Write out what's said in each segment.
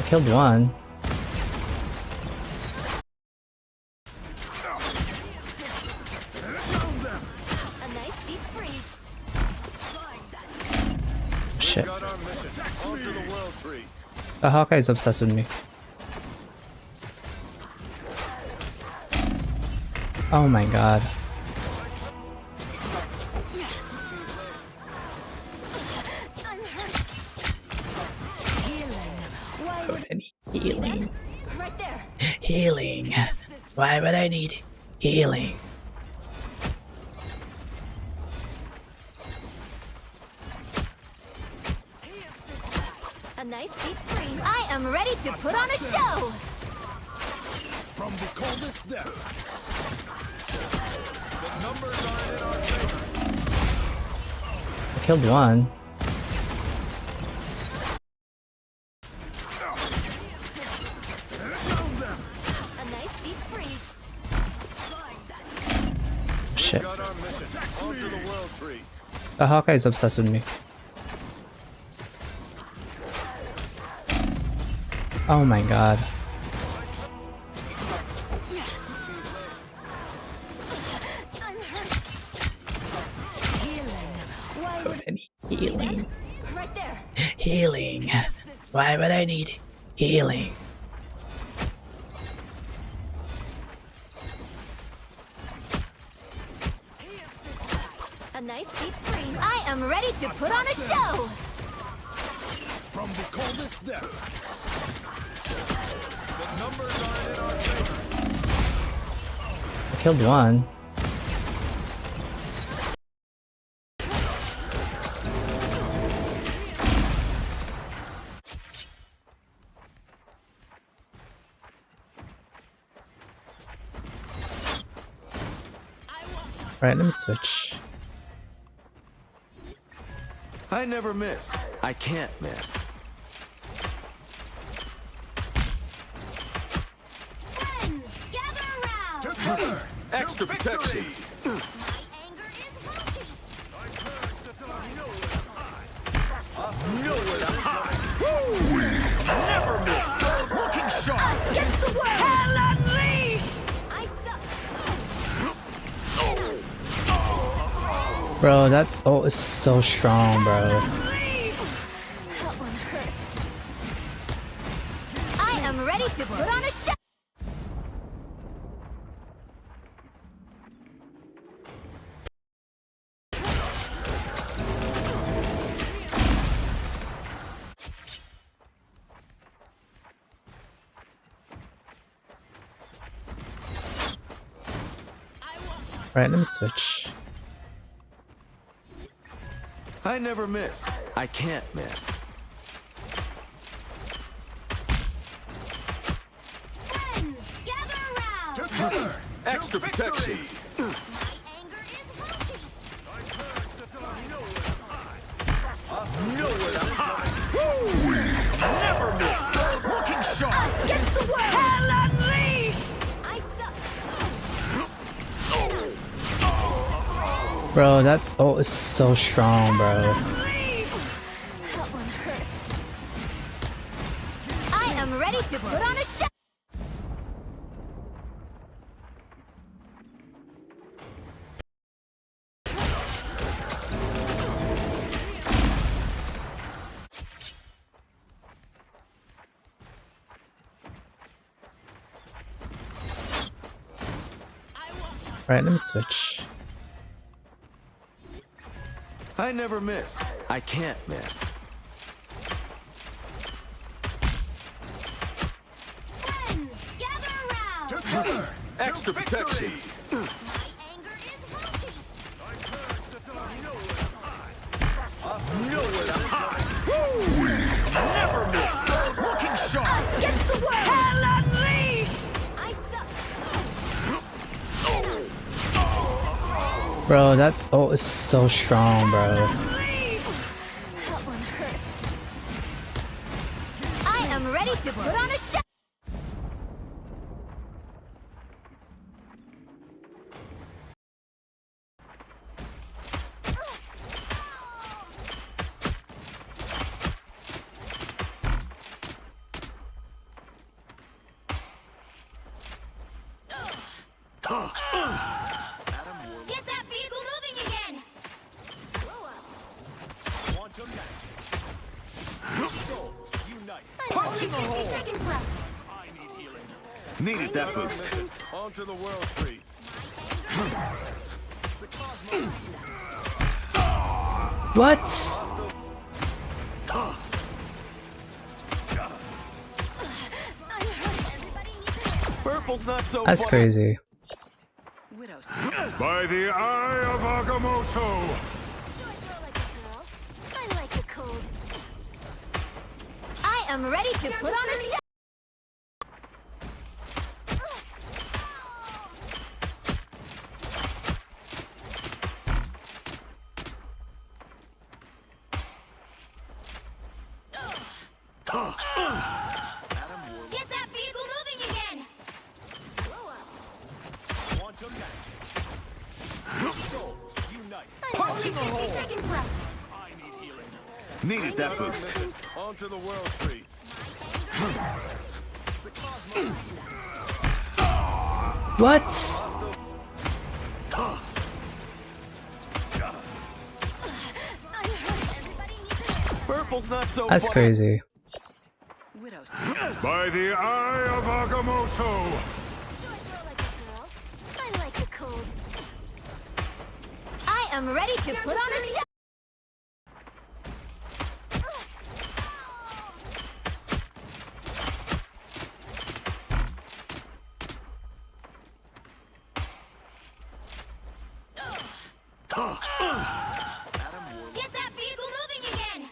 Killed one. A nice deep freeze. Shit. Got our mission. On to the world tree. The Hawkeye's obsessed with me. Oh my god. I'm hurt. Healing. Why would I need healing? Right there. Healing. Why would I need healing? A nice deep freeze. I am ready to put on a show. From the coldest depths. The numbers are in our favor. I killed one. A nice deep freeze. Shit. Got our mission. On to the world tree. The Hawkeye's obsessed with me. Oh my god. I'm hurt. Healing. Why Why would I need healing? right there. Healing. Why would I need healing? A nice deep freeze. I am ready to put on a show. From the coldest depths. The numbers are in our favor. I killed one. Right, let me switch. I never miss. I can't miss. Friends, gather around. Together. Extra to protection. victory. My anger is healthy. Know where to hide. Never miss. Looking sharp. Us against the world. Hell unleashed. I suck. Bro, that ult is so strong, bro. That one hurt. I am ready to put on a show. Right, let me switch. I never miss. I can't miss. Friends, gather around. Together. Extra to protection. victory. My anger is healthy. Know where to hide. Never miss. Looking sharp. Us against the world. Hell unleashed. I suck. Bro, that ult is so strong, bro. That one hurt. I am ready to put on a show. Right, let me switch. I never miss. I can't miss. Friends, gather around. Together. Extra to protection. victory. My anger is healthy. Know where to hide. Never miss. Looking sharp. Us against the world. Hell unleashed. I suck. Bro, that ult is so strong, bro. That one hurt. I am ready to put on a show. Get that vehicle moving again! Quantum magic. Souls unite. Only 60 seconds left. I need healing. Needed that boost. Onto the world tree. The cosmos. What? Purple's not so That's fun. crazy. Widow's. By the eye of Agamotto. Do I grow like a girl? I like the cold. I am ready to put on a show! Get that vehicle moving again! Quantum magic. Souls unite. Only 60 seconds left. I need healing. Needed that boost. Onto the world tree. The cosmos. What? Purple's not so That's fun. crazy. Widow's. By the eye of Agamotto. Do I grow like a girl? I like the cold. I am ready to put on a show! Get that vehicle moving again!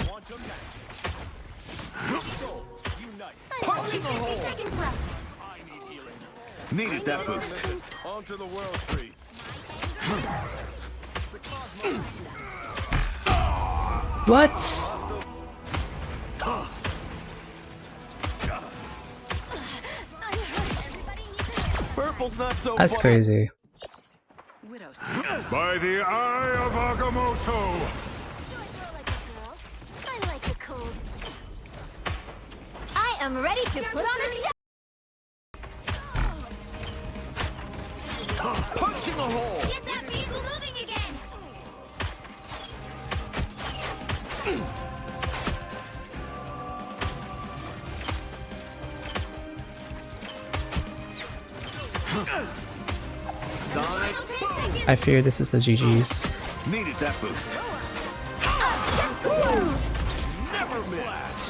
Quantum magic. Souls unite. Only 60 seconds left. I need healing. Needed that boost. Onto the world tree. The cosmos. What? Purple's not so That's fun. crazy. Widow's. By the eye of Agamotto. Do I grow like a girl? I like the cold. I am ready to put on a show! Punching a hole. Get that vehicle moving again! Sonic. Final 10 seconds! I fear this is a GG's. Needed that boost. Us, just go! Never miss.